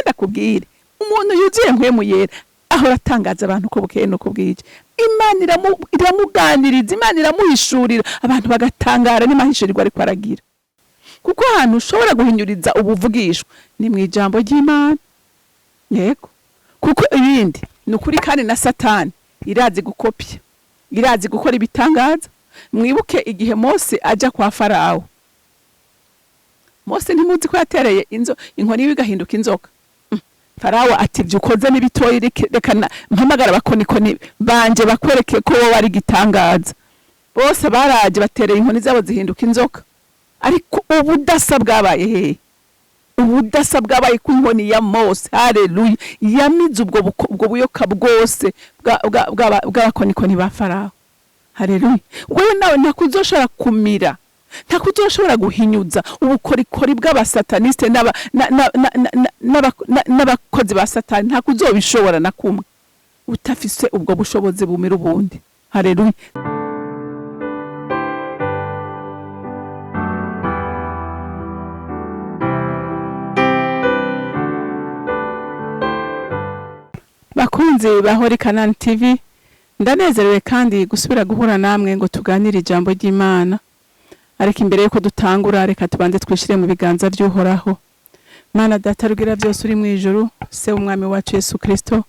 genda kubwire umuntu yuzuye Mpwemu yera ahora atangaza abantu ko bukeye no kubwije. Imana iramuganiriza, Imana iramuhishurira, abantu bagatangara n'amahishurirwa ariko aragira. Kuko ahantu ushobora guhinyuriza ubuvugishwa ni mu ijambo ry'Imana. Yego. Kuko ibindi nukuri kandi na Satani irazi gukopya, irazi gukora ibitangaza. Mwibuke igihe Mose aja kwa Farawo. Mose ntimuzi ko yatereye inkoni bigahinduka inzoka. Farawo ati byukoze n'ibitoyi rekana mpamagara bakonikoni banje bakwereke ko wowe ari gitangaza. Bose baraje batereye inkoni zabo zihinduka inzoka. Ariko ubudasa bwabaye he? Ubudasa bwabaye ku inkoni ya Mose. Haleluya. Yamize ubwo buyoka bwose bw'abakonikoni ba Farawo. Haleluya. Wewe nawe ntakuzoshobora kumira, ntakuzoshobora guhinyuza ubukorikori bw'abasataniste n'abakozi ba Satani. Ntakuzobishobora na kumwe utafise ubwo bushobozi bumira ubundi. Haleluya. Bakunzi bahori CANAAN TV, ndanezerewe kandi gusubira guhura namwe ngo tuganire ijambo ry'Imana. Ariko imbere yuko dutangura reka tubanze twishire mu biganza by'Uhoraho. Mana Data rugira byose uri mu ijuru, se umwami wacu Yesu Kristo,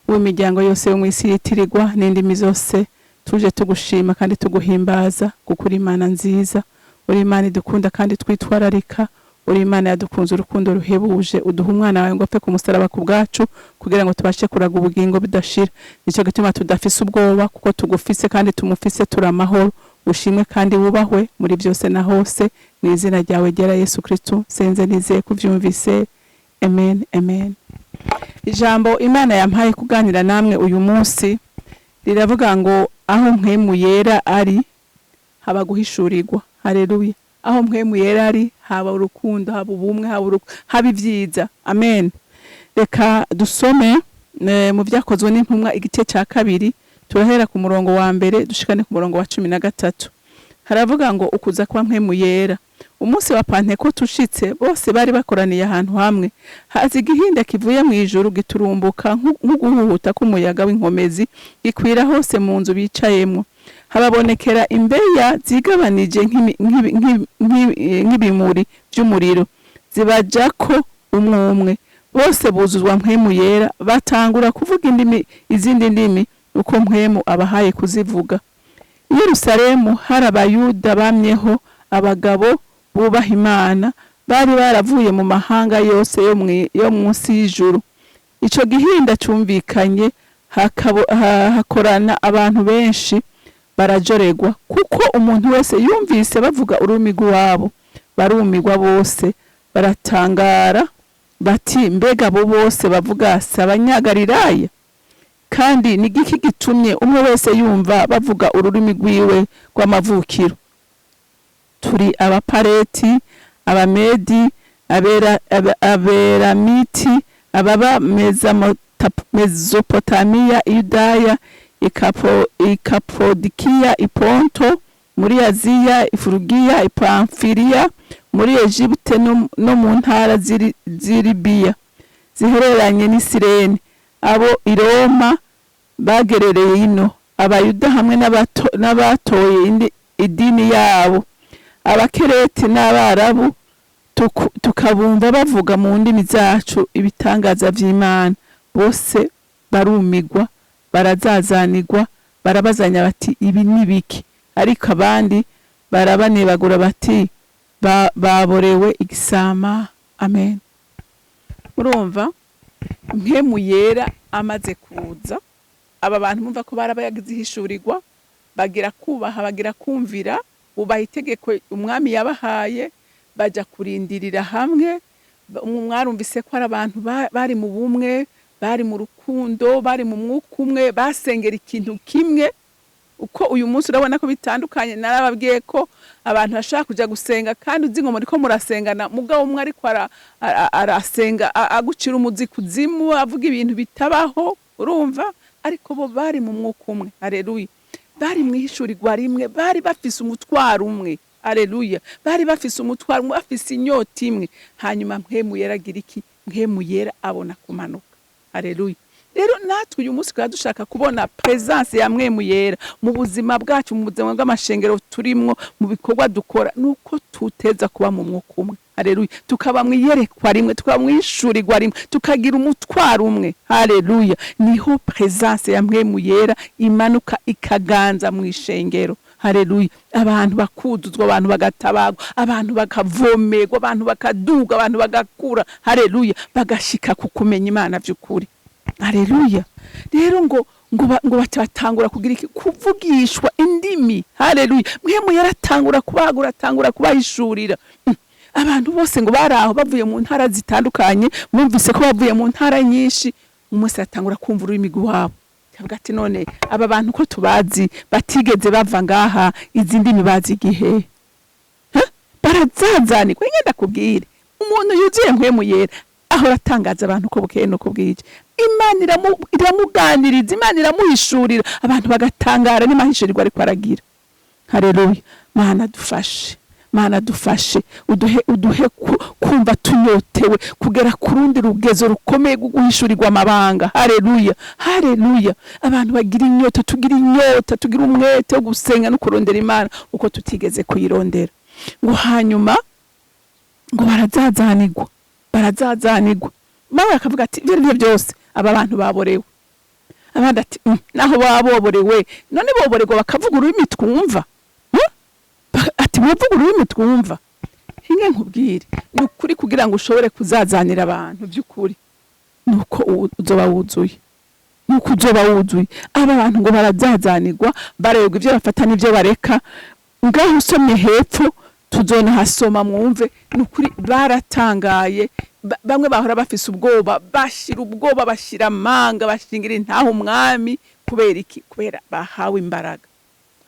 w'imiryango yose yo mu isi yitirirwa n'indimi zose, tuje tugushima kandi tuguhimbaza kuko uri Imana nziza, uri Imana idukunda kandi twitwararika, uri Imana yadukunze urukundo ruhebuje, uduha umwana wawe ngo apfe ku musaraba ku bwacu kugira ngo tubashe kuraga ubugingo bidashira. Nicyo gituma tudafise ubwoba kuko tugufise kandi tumufise turamahoro. Ushimwe kandi wubahwe muri byose na hose mu izina ryawe ryera Yesu Kristo senze nizeye kuvyumvise. Amen, amen. Ijambo Imana yampaye kuganira namwe uyu munsi riravuga ngo aho Mpwemu yera ari haba guhishurirwa. Haleluya. Aho Mpwemu yera ari haba urukundo, haba ubumwe, haba ivyiza. Amen. Reka dusome mu byakozwe n'intumwa igice cya 2, turahera ku murongo wa mbere dushikane ku murongo wa 13. Haravuga ngo ukuza kwa Mpwemu yera. Umunsi wa Pentekote ushitse bose bari bakoraniye ahantu hamwe. Hazi igihinda kivuye mu ijuru giturumbuka nk'uguhuhuta k'umuyaga w'inkomezi gikwira hose mu nzu bicayemo. Hababonekera imbeya zigabanije nk'ibimuri by'umuriro zibajako umwe. Bose buzuzwa Mpwemu yera batangura kuvuga izindi ndimi uko Mpwemu abahaye kuzivuga. I Yerusalemu hari Abayuda bamyeho abagabo bubaha Imana bari baravuye mu mahanga yose yo munsi y'ijuru. Ico gihinda cyumvikanye hakorana abantu benshi barajoregwa kuko umuntu wese yumvise bavuga ururimi rwabo. Barumigwa bose baratangara bati mbega bo bose bavuga s'Abanyagalilaya? Kandi ni giki gitumye umwe wese yumva bavuga ururimi rwiwe rw'amavukiro? Turi Abapareti, Abamedi, Aberamiti, ababa Mesopotamiya, Yudaya, Ikapodikiya, Iponto, muri Aziya, Ifurugiya, Ipamfiriya, muri Egypte no mu ntara z'Libiya zihereranye n'Isirene. Abo i Roma bagerereye ino, Abayuda hamwe n'abatoye idini yabo, Abakereti n'Abarabu, tukabumva bavuga mu ndimi zacu ibitangaza by'Imana. Bose barumigwa, barazazanirwa, barabazanya bati ibi ni biki? Ariko abandi barabanebagura bati baborewe igisama. Amen. Murumva Mpwemu yera amaze kuza, aba bantu mumva ko barabayagize ihishurirwa, bagira kubaha, bagira kumvira, ubaha itegeko umwami yabahaye, baja kurindirira hamwe. Mwarumvise ko ari abantu bari mu bumwe, bari mu rukundo, bari mu mwuka umwe, basengera ikintu kimwe. Uko uyu munsi urabona ko bitandukanye. Narababwiye ko abantu bashaka kuja gusenga kandi uzi ngo muriko murasengana mugabo umwe ariko arasenga agucira umuzi kuzimu avuga ibintu bitabaho. Urumva? Ariko bo bari mu mwuka umwe. Haleluya. Bari mwihishurirwa rimwe, bari bafise umutwaro umwe. Haleluya. Bari bafise umutwaro umwe, bafise inyota imwe. Hanyuma Mpwemu yaragira iki? Mpwemu yera abona kumanuka. Haleluya. Rero natwe uyu munsi kwa dushaka kubona presence ya Mpwemu yera mu buzima bwacu, mu buzima bw'amashengero turimwo, mu bikorwa dukora, nuko tuteza kuba mu mwuka umwe. Haleluya. Tukaba mwiyerekwa rimwe, tukaba mwishurirwa rimwe, tukagira umutwaro umwe. Haleluya. Niho presence ya Mpwemu yera imanuka ikaganza mu ishengero. Haleluya. Abantu bakuzuzwa, abantu bagatabagwa, abantu bakavomerwa, abantu bakaduga, abantu bagakura. Haleluya. Bagashika kukumenya Imana vy'ukuri. Haleluya. Rero ngo batangura kugira iki? Kuvugishwa indimi. Haleluya. Mpwemu yaratangura kubagura, atangura kubahishurira. Abantu bose ngo baraho bavuye mu ntara zitandukanye, mwumvise ko bavuye mu ntara nyinshi, umunsi atangura kumva ururimi rwabo. Kavuga ati none aba bantu ko tubazi batigeze bava ngaha, izi ndimi bazi igihe? Barazazanirwa. Ngenda kubwire, umuntu yuzuye Mpwemu yera ahora atangaza abantu ko bukeye no kubwije. Imana iramuganiriza, Imana iramuhishurira, abantu bagatangara n'amahishurirwa ariko aragira. Haleluya. Mana dufashe, Mana dufashe, uduhe kumva tunyotewe kugera ku rundi rugezo rukomeye guhishurirwa amabanga. Haleluya. Haleluya. Abantu bagira inyota, tugira umwete wo gusenga no kurondera Imana uko tutigeze kuyirondera. Ngo hanyuma ngo barazazanirwa. Mawe akavuga ati ibyo byose aba bantu baborewe. Abandi ati naho baborewe, none boborerwa bakavuga ururimi twumva. Ati bavuga ururimi twumva. Hinge nkubwire, nukuri kugira ngo ushobore kuzazanira abantu by'ukuri, nuko uzoba wuzuye. Aba bantu ngo barazazanirwa, barerwa ibyo bafata n'ibyo bareka. Ngaho usomye hepfo tuzona hasoma mwumve, nukuri baratangaye. Bamwe bahora bafise ubwoba, bashira amanga, bashingira intaho umwami. Kubera iki? Kubera bahawe imbaraga.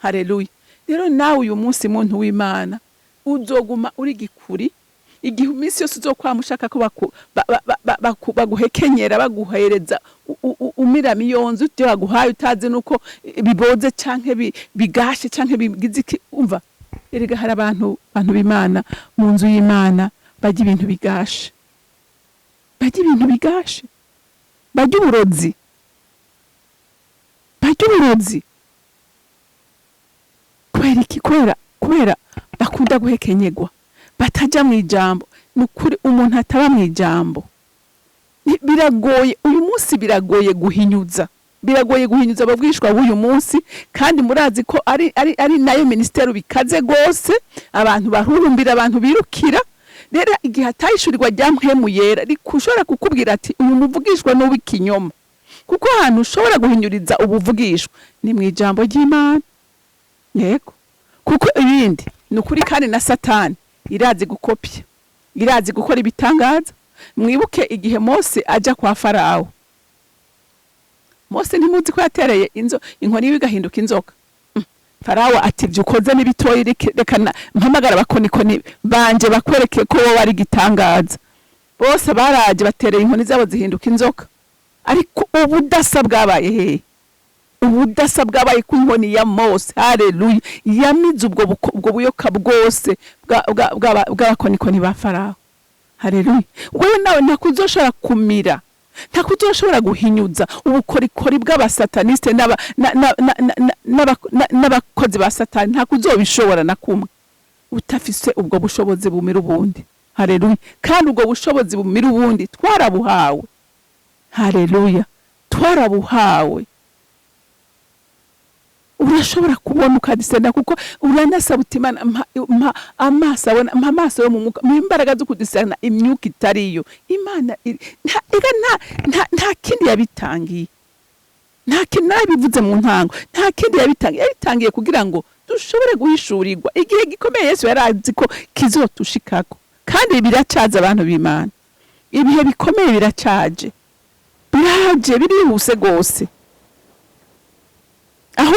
Haleluya. Rero nawe uyu munsi muntu w'Imana uzoguma uri gikuri, igihe iminsi yose uzokwamushaka ko baguhekenyera, baguhereza umirami yonze utyo baguhaye utazi nuko biboze canke bigashe canke bigize iki. Umva, erega hari abantu b'Imana mu nzu y'Imana bajya ibintu bigashe, bajya uburozi. Kubera iki? Kubera bakunda guhekenyegwa, bataja mu ijambo. Nukuri umuntu ataba mu ijambo biragoye. Uyu munsi biragoye guhinyuza ababwishwa b'uyu munsi, kandi murazi ko ari nayo ministeri bikaze gose, abantu bahurumbira, abantu birukira. Rero igihe atayishurirwa rya Mpwemu yera rikushobora kukubwira ati uyu muvugishwa n'ubikinyoma, kuko ahantu ushobora guhinyuriza ubuvugishwa ni mu ijambo ry'Imana. Yego, kuko ibindi nukuri, kandi na Satani irazi gukopya, irazi gukora ibitangaza. Mwibuke igihe Mose aja kwa Farawo. Mose ntimuzi ko yatereye inkoni bigahinduka inzoka. Farawo ati vyukoze n'ibitoyi, reka mpamagara bakonikoni banje bakwereke ko wowe ari gitangaza. Bose baraje batereye inkoni zabo zihinduka inzoka. Ariko ubudasa bwabaye hehe? Ubudasa bwabaye ku inkoni ya Mose. Haleluya. Yamize ubwo buyoka bwose bw'abakonikoni ba Farawo. Haleluya. Wewe nawe ntakuzoshobora kumira, ntakuzoshobora guhinyuza ubukorikori bw'abasataniste n'abakozi ba Satani. Ntakuzobishobora na kumwe utafise ubwo bushobozi bumira ubundi. Haleluya. Kandi ubwo bushobozi bumira ubundi twarabuhawe. Haleluya. Twarabuhawe. Urashobora kubona ukadisenda, kuko uranasaba Imana amaso abona, amaso yo mu mwuka, mu imbaraga zo kudisana imyuka itariyo. Imana nta kindi yabitangiye, nta kindi nabivuze mu ntango, nta kindi yabitangiye kugira ngo dushobore guhishurirwa igihe gikomeye Yesu yarazi ko kizotushikako. Kandi biracaza abantu b'Imana, ibihe bikomeye biracaje, birihuse gose. Aho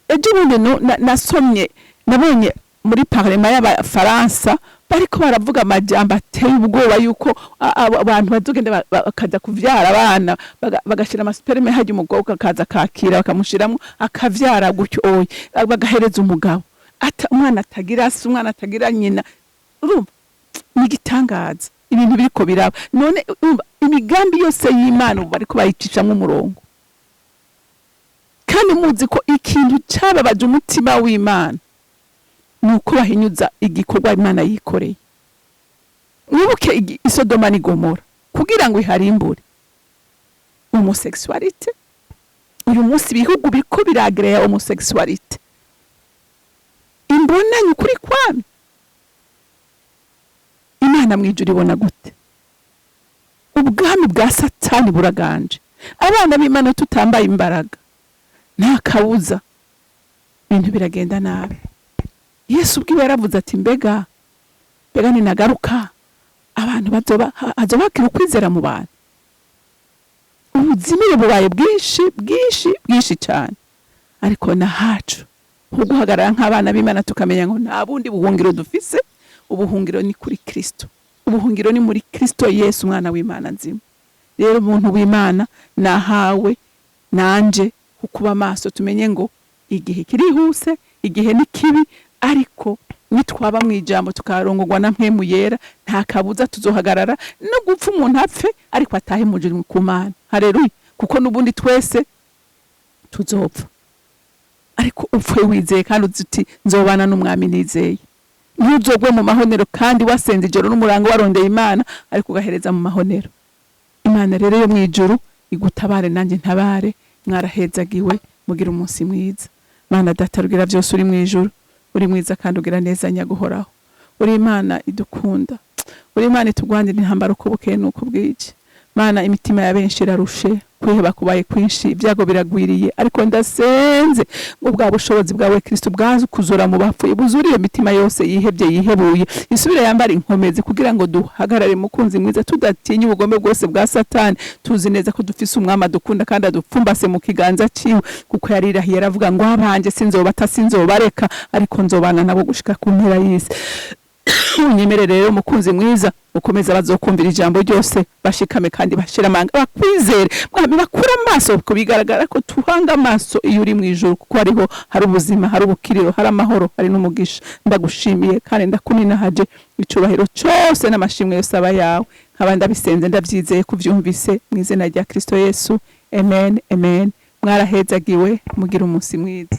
ejo bundi nasomye, nabonye muri parlement y'Abafaransa bariko baravuga amajambo ateye ubwoba yuko abantu bazogenda bakaza kuvyara abana, bagashira amasperme haje umugabo akaza kakira, bakamushiramo akavyara gutyo, oye bagahereza umugabo umwana atagira se, umwana atagira nyina. Urumva ni gitangaza. ibintu biriko biraba none imigambi yose y'Imana ubu bariko bayicishamwe umurongo kandi muzi ko ikintu cyababaje umutima w'Imana nuko bahinyuza igikorwa Imana yikoreye. Mwibuke Isodoma ni Gomora kugira ngo iharimbure homosexualité. Uyu munsi bihugu biriko biragereya homosexualité. Imbonanye kuri kwami Imana mwijuru ibona gute? Ubwami bwa Satani buraganje. Abana b'Imana tutambaye imbaraga nta kabuza ibintu biragenda nabi. Yesu ubwiwe yaravuze ati mbega ninagaruka abantu bazobakira ukwizera mu bantu. Ubuzimire bubaye bwinshi cyane, ariko na hacu guhagarara nk'abana b'Imana tukamenya ngo nta bundi buhungiro dufise. Ubuhungiro ni kuri Kristo, ubuhungiro ni muri Kristo Yesu umwana w'Imana nzima. Rero umuntu w'Imana nahawe nanje kukuba maso tumenye ngo igihe kirihuse, igihe ni kibi, ariko nitwaba mu ijambo tukarongorwa na Mpwemu yera nta kabuza tuzohagarara no gupfa umuntu apfe ariko atahe mujuru ku Mana. Haleluya. Kuko nubundi twese tuzopfa, ariko upfe wizeye kandi uzuti nzobana n'umwami nizeye. Ntuzogwe mu mahonero kandi wasenze ijoro n'umurango warondeye Imana ariko ugahereza mu mahonero. Imana rero yo mwijuru igutabare nanjye ntabare. Mwarahezagiwe, mugira umunsi mwiza. Mana data rugira byose uri mwijuru, uri mwiza kandi ugira neza nyaguhoraho. Uri Imana idukunda, uri Imana itugwanira intambara uko bukeye nuko bwije. Mana imitima ya benshi irarushe, kwiheba kubaye kwinshi, ibyago biragwiriye, ariko ndasenze ngo bwa bushobozi bwawe Kristo bwaza kuzura mu bapfuye buzuriye imitima yose yihebye yihebuye, isubire yambara inkomezi kugira ngo duhagarare mukunzi mwiza tudatinya ubugome bwose bwa Satani. Tuzi neza ko dufise umwama dukunda kandi adupfumbase mu kiganza ciwe, kuko yarirahiye aravuga ngo abanje sinzobareka ariko nzobana nabo gushika ku mpera y'isi. Unyemerere rero mukunzi mwiza ukomeza bazokumvira ijambo ryose bashikame kandi bashira amanga bakwizere. Mwami bakura amaso kubigaragara ko tuhanga amaso iyo uri mwijuru, kuko hariho hari ubuzima, hari ubukiriro, hari amahoro, hari n'umugisha. Ndagushimiye kandi ndakuninahaje icubahiro cyose n'amashimwe yose aba yawe. Nkaba ndabisenze ndabyizeye kuvyumvise mu izina rya Kristo Yesu. Amen, amen. Mwarahezagiwe, mugira umunsi mwiza.